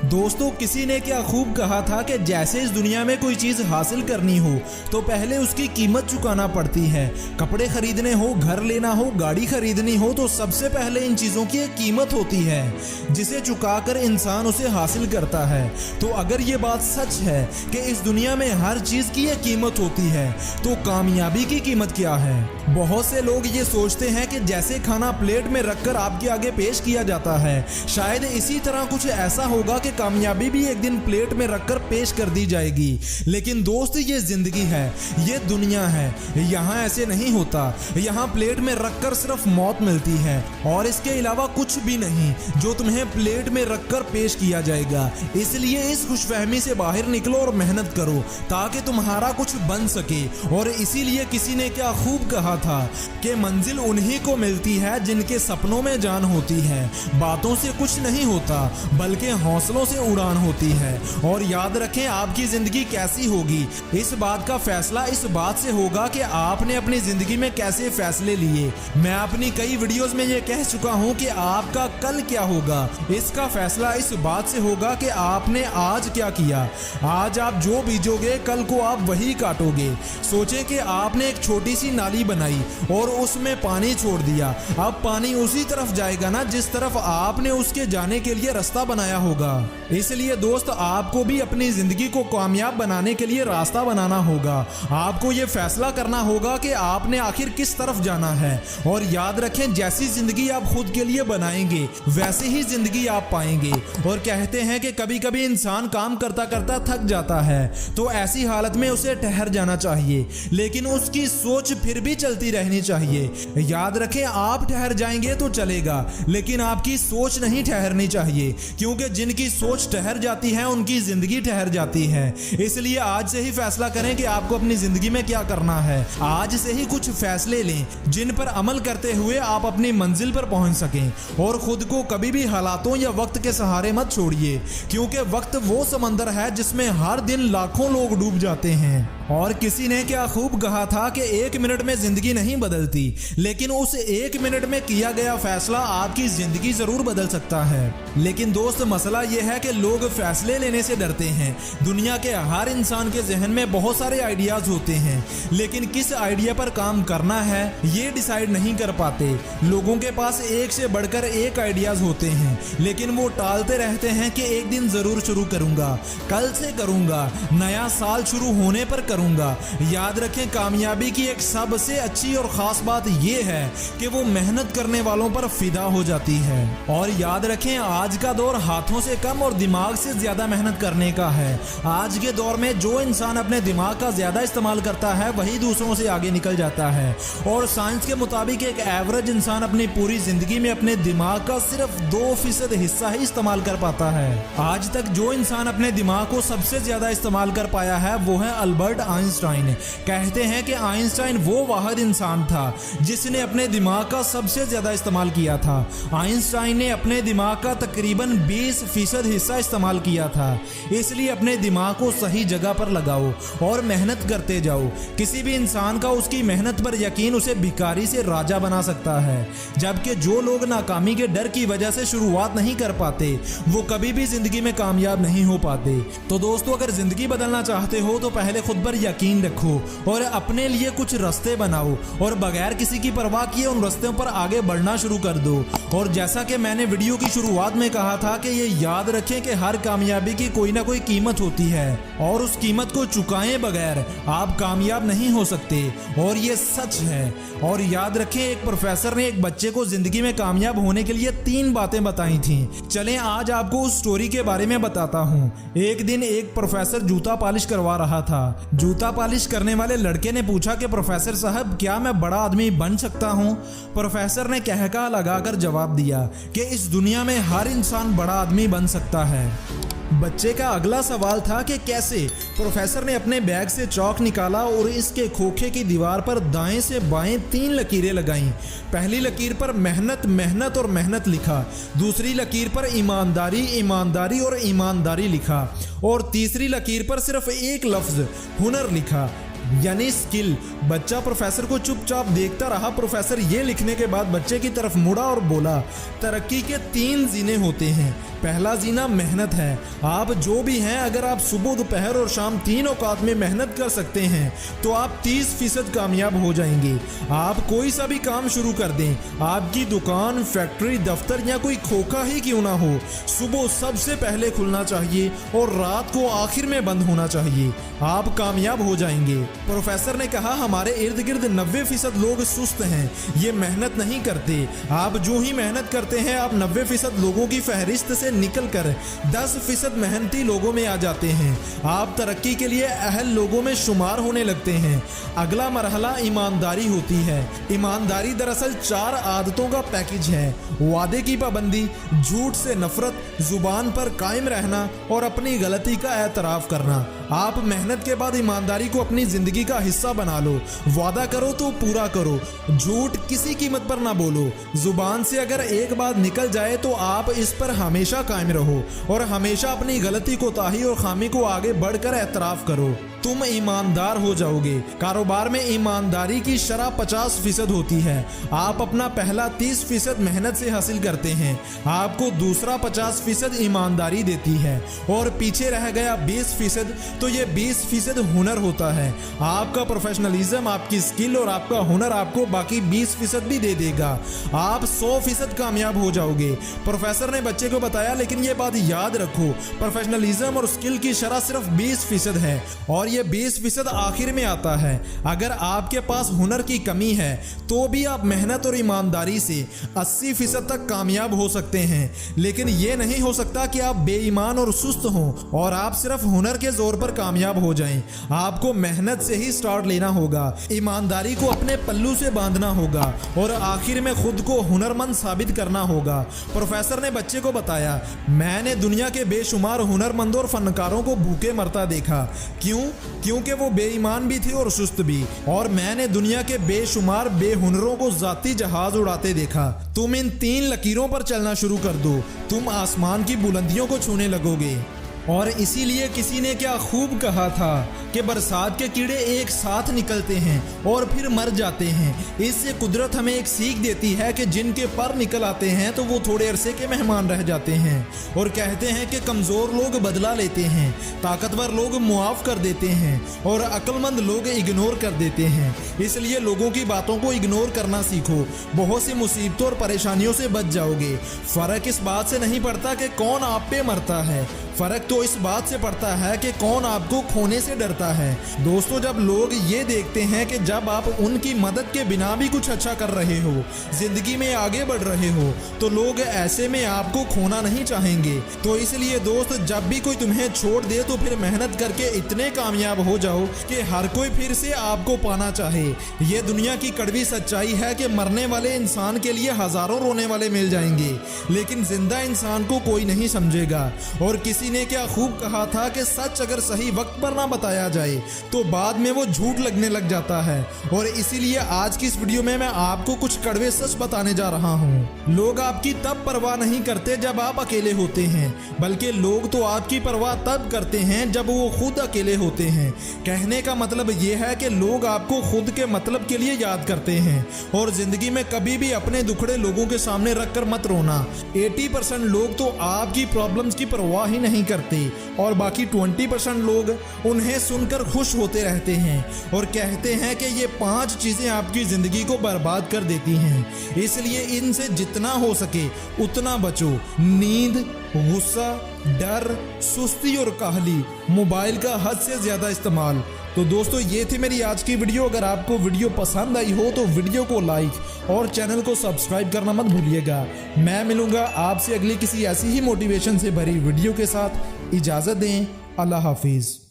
दोस्तों, किसी ने क्या खूब कहा था कि जैसे इस दुनिया में कोई चीज हासिल करनी हो तो पहले उसकी कीमत चुकाना पड़ती है। कपड़े खरीदने हो, घर लेना हो, गाड़ी खरीदनी हो तो सबसे पहले इन चीजों की एक कीमत होती है जिसे चुकाकर इंसान उसे हासिल करता है। तो अगर ये बात सच है कि इस दुनिया में हर चीज की एक कीमत होती है तो कामयाबी की कीमत क्या है? बहुत से लोग ये सोचते हैं कि जैसे खाना प्लेट में रखकर आपके आगे पेश किया जाता है, शायद इसी तरह कुछ ऐसा होगा कि कामयाबी भी एक दिन प्लेट में रखकर पेश कर दी जाएगी। लेकिन दोस्त, ये जिंदगी है, ये दुनिया है, यहाँ ऐसे नहीं होता। यहाँ प्लेट में रखकर सिर्फ मौत मिलती है और इसके अलावा कुछ भी नहीं जो तुम्हें प्लेट में रखकर पेश किया जाएगा। इसलिए इस खुशफहमी से बाहर निकलो और मेहनत करो ताकि तुम्हारा कुछ बन सके। और इसीलिए किसी ने क्या खूब कहा था कि मंजिल उन्हीं को मिलती है जिनके सपनों में जान होती है। बातों से कुछ नहीं होता बल्कि हौसलों से उड़ान होती है। और याद रखें, आपकी जिंदगी कैसी होगी इस बात का फैसला इस बात से होगा कि आपने अपनी जिंदगी में कैसे फैसले लिए। मैं अपनी कई वीडियोस में ये कह चुका हूँ कि आपका कल क्या होगा इसका फैसला इस बात से होगा कि आपने आज क्या किया। आज आप जो बीजोगे कल को आप वही काटोगे। सोचें कि आपने एक छोटी सी नाली बनाई और उसमें पानी छोड़ दिया। अब पानी उसी तरफ जाएगा ना जिस तरफ आपने उसके जाने के लिए रास्ता बनाया होगा। इसलिए दोस्त, आपको भी अपनी जिंदगी को कामयाब बनाने के लिए रास्ता बनाना होगा। आपको ये फैसला करना होगा कि आपने आखिर किस तरफ जाना है। और याद रखें, जैसी जिंदगी आप खुद के लिए बनाएंगे वैसे ही जिंदगी आप पाएंगे। और कहते हैं कि कभी कभी इंसान काम करता करता थक जाता है तो ऐसी हालत में उसे ठहर जाना चाहिए, लेकिन उसकी सोच फिर भी चलती रहनी चाहिए। याद रखें, आप ठहर जाएंगे तो चलेगा लेकिन आपकी सोच नहीं ठहरनी चाहिए, क्योंकि जिनकी सोच ठहर जाती है उनकी जिंदगी ठहर जाती है। इसलिए आज से ही फैसला करें कि आपको अपनी जिंदगी में क्या करना है। आज से ही कुछ फैसले लें जिन पर अमल करते हुए आप अपनी मंजिल पर पहुंच सकें। और खुद को कभी भी हालातों या वक्त के सहारे मत छोड़िए, क्योंकि वक्त वो समंदर है जिसमें हर दिन लाखों लोग डूब जाते हैं। और किसी ने क्या खूब कहा था कि 1 मिनट में जिंदगी नहीं बदलती, लेकिन उस 1 मिनट में किया गया फैसला आपकी जिंदगी जरूर बदल सकता है। लेकिन दोस्त, मसला यह है कि लोग फैसले लेने से डरते हैं। दुनिया के हर इंसान के जहन में बहुत सारे आइडियाज होते हैं, लेकिन किस आइडिया पर काम करना है ये डिसाइड नहीं कर पाते। लोगों के पास एक से बढ़कर एक आइडियाज होते हैं, लेकिन वो टालते रहते हैं कि एक दिन जरूर शुरू करूंगा, कल से करूंगा, नया साल शुरू होने पर करूंगा। याद रखें, कामयाबी की एक सबसे अच्छी और खास बात यह है कि वो मेहनत करने वालों पर फिदा हो जाती है। और याद रखें, आज का दौर हाथों से कम और दिमाग से ज्यादा मेहनत करने का है। आज के दौर में जो इंसान अपने दिमाग का ज्यादा इस्तेमाल करता है वही दूसरों से आगे निकल जाता है। और साइंस के मुताबिक एक एवरेज इंसान अपनी पूरी जिंदगी में अपने दिमाग का सिर्फ 2% हिस्सा ही इस्तेमाल कर पाता है। आज तक जो इंसान अपने दिमाग को सबसे ज्यादा इस्तेमाल कर पाया है वो है अल्बर्ट आइंस्टाइन। कहते हैं कि आइंस्टाइन वो वाहिद इंसान था जिसने अपने दिमाग का सबसे ज्यादा इस्तेमाल किया था। आइंस्टाइन ने अपने दिमाग का तकरीबन 20% हिस्सा इस्तेमाल किया था। इसलिए अपने दिमाग को सही जगह पर लगाओ और मेहनत करते जाओ। किसी भी इंसान का उसकी मेहनत पर यकीन उसे भिखारी से राजा बना सकता है, जबकि जो लोग नाकामी के डर की वजह से शुरुआत नहीं कर पाते वो कभी भी जिंदगी में कामयाब नहीं हो पाते। तो दोस्तों, अगर जिंदगी बदलना चाहते हो तो पहले खुद पर यकीन रखो और अपने लिए कुछ रास्ते बनाओ और बगैर किसी की परवाह किए उन रास्तों पर आगे बढ़ना शुरू कर दो। और जैसा कि मैंने वीडियो की शुरुआत में कहा था कि ये याद रखें कि हर कामयाबी की कोई ना कोई कीमत होती है और उस कीमत को चुकाए बगैर आप कामयाब नहीं हो सकते। और ये सच है। और याद रखें, एक प्रोफेसर ने एक बच्चे को जिंदगी में कामयाब होने के लिए 3 बातें बताई थी। चलें आज आपको उस स्टोरी के बारे में बताता हूँ। एक दिन एक प्रोफेसर जूता पॉलिश करवा रहा था। जूता पॉलिश करने वाले लड़के ने पूछा कि प्रोफेसर साहब, क्या मैं बड़ा आदमी बन सकता हूँ? प्रोफेसर ने कहका लगाकर जवाब दिया कि इस दुनिया में हर इंसान बड़ा आदमी बन सकता है। बच्चे का अगला सवाल था कि कैसे? प्रोफेसर ने अपने बैग से चौक निकाला और इसके खोखे की दीवार पर दाएं से बाएं 3 लकीरें लगाईं। पहली लकीर पर मेहनत, मेहनत और मेहनत लिखा। दूसरी लकीर पर ईमानदारी, ईमानदारी और ईमानदारी लिखा। और तीसरी लकीर पर सिर्फ एक लफ्ज हुनर लिखा। यानी स्किल। बच्चा प्रोफेसर को चुपचाप देखता रहा। प्रोफेसर ये लिखने के बाद बच्चे की तरफ मुड़ा और बोला, तरक्की के 3 जीने होते हैं। पहला जीना मेहनत है। आप जो भी हैं, अगर आप सुबह दोपहर और शाम 3 औकात में मेहनत कर सकते हैं तो आप 30% कामयाब हो जाएंगे। आप कोई सा भी काम शुरू कर दें, आपकी दुकान, फैक्ट्री, दफ्तर या कोई खोखा ही क्यों ना हो, सुबह सबसे पहले खुलना चाहिए और रात को आखिर में बंद होना चाहिए। आप कामयाब हो जाएंगे। प्रोफेसर ने कहा, हमारे इर्द गिर्द 90% लोग सुस्त हैं, ये मेहनत नहीं करते। आप जो ही मेहनत करते हैं, आप 90% लोगों की फहरिस्त से निकलकर 10% मेहनती लोगों में आ जाते हैं। आप तरक्की के लिए अहल लोगों में शुमार होने लगते हैं। अगला मरहला ईमानदारी होती है। ईमानदारी दरअसल 4 आदतों का पैकेज है। वादे की पाबंदी, झूठ से नफरत, जुबान पर कायम रहना और अपनी गलती का एतराफ करना। आप मेहनत के बाद ईमानदारी को अपनी जिंदगी का हिस्सा बना लो। वादा करो तो पूरा करो, झूठ किसी कीमत पर ना बोलो। जुबान से अगर एक बात निकल जाए तो आप इस पर हमेशा कायम रहो और हमेशा अपनी गलती, कोताही और खामी को आगे बढ़कर एतराफ करो। तुम ईमानदार हो जाओगे। कारोबार में ईमानदारी की शरह 50% होती है। आप अपना पहला 30% मेहनत से हासिल करते हैं, आपको दूसरा 50% ईमानदारी देती है और पीछे रह गया 20%, तो ये 20% हुनर होता है। आपका प्रोफेशनलिज्म, आपकी स्किल और आपका हुनर आपको बाकी 20% भी दे देगा। आप 100% कामयाब हो जाओगे। प्रोफेसर ने बच्चे को बताया, लेकिन ये बात याद रखो, प्रोफेशनलिज्म और स्किल की शरह सिर्फ 20% है और ये 20% आखिर में आता है। अगर आपके पास हुनर की कमी है तो भी आप मेहनत और ईमानदारी से 80% तक कामयाब हो सकते हैं, लेकिन ये नहीं हो सकता कि आप बेईमान और सुस्त हों और आप सिर्फ हुनर के जोर पर कामयाब हो जाएं। आपको मेहनत से ही स्टार्ट लेना होगा, ईमानदारी को अपने पल्लू से बांधना होगा और आखिर में खुद को हुनरमंद साबित करना होगा। प्रोफेसर ने बच्चे को बताया, मैंने दुनिया के बेशुमार हुनरमंदों और फनकारों को भूखे मरता देखा। क्यों? क्योंकि वो बेईमान भी थे और सुस्त भी। और मैंने दुनिया के बेशुमार बेहुनरों को जाती जहाज उड़ाते देखा। तुम इन 3 लकीरों पर चलना शुरू कर दो, तुम आसमान की बुलंदियों को छूने लगोगे। और इसीलिए किसी ने क्या खूब कहा था कि बरसात के कीड़े एक साथ निकलते हैं और फिर मर जाते हैं। इससे कुदरत हमें एक सीख देती है कि जिनके पर निकल आते हैं तो वो थोड़े अरसे के मेहमान रह जाते हैं। और कहते हैं कि कमज़ोर लोग बदला लेते हैं, ताकतवर लोग मुआफ़ कर देते हैं और अक्लमंद लोग इग्नोर कर देते हैं। इसलिए लोगों की बातों को इग्नोर करना सीखो, बहुत सी मुसीबतों और परेशानियों से बच जाओगे। फ़र्क इस बात से नहीं पड़ता कि कौन आप पे मरता है, फ़र्क तो इस बात से पड़ता है कि कौन आपको खोने से डरता है। दोस्तों, जब लोग ये देखते हैं कि जब आप उनकी मदद के बिना भी कुछ अच्छा कर रहे हो, जिंदगी में आगे बढ़ रहे हो, तो लोग ऐसे में आपको खोना नहीं चाहेंगे। तो इसलिए दोस्त, जब भी कोई तुम्हें छोड़ दे तो फिर मेहनत करके इतने कामयाब हो जाओ कि हर कोई फिर से आपको पाना चाहे। ये दुनिया की कड़वी सच्चाई है कि मरने वाले इंसान के लिए हजारों रोने वाले मिल जाएंगे, लेकिन जिंदा इंसान को कोई नहीं समझेगा। और किसी ने क्या खूब कहा था कि सच अगर सही वक्त पर ना बताया जाए तो बाद में वो झूठ लगने लग जाता है। और इसीलिए आज की इस वीडियो में मैं आपको कुछ कड़वे सच बताने जा रहा हूँ। लोग आपकी तब परवाह नहीं करते जब आप अकेले होते हैं, बल्कि लोग तो आपकी परवाह तब करते हैं जब वो खुद अकेले होते हैं। कहने का मतलब ये है कि लोग आपको खुद के मतलब के लिए याद करते हैं। और जिंदगी में कभी भी अपने दुखड़े लोगों के सामने रखकर मत रोना। 80% लोग तो आपकी प्रॉब्लम्स की परवाह ही नहीं करते और बाकी 20% लोग उन्हें सुनकर खुश होते रहते हैं और कहते हैं कि ये 5 चीजें आपकी जिंदगी को बर्बाद कर देती हैं, इसलिए इनसे जितना हो सके उतना बचो। नींद, गुस्सा, डर, सुस्ती और काहली, मोबाइल का हद से ज्यादा इस्तेमाल। तो दोस्तों, ये थी मेरी आज की वीडियो। अगर आपको वीडियो पसंद आई हो तो वीडियो को लाइक और चैनल को सब्सक्राइब करना मत भूलिएगा। मैं मिलूंगा आपसे अगली किसी ऐसी ही मोटिवेशन से भरी वीडियो के साथ। इजाज़त दें। अल्लाह हाफिज़।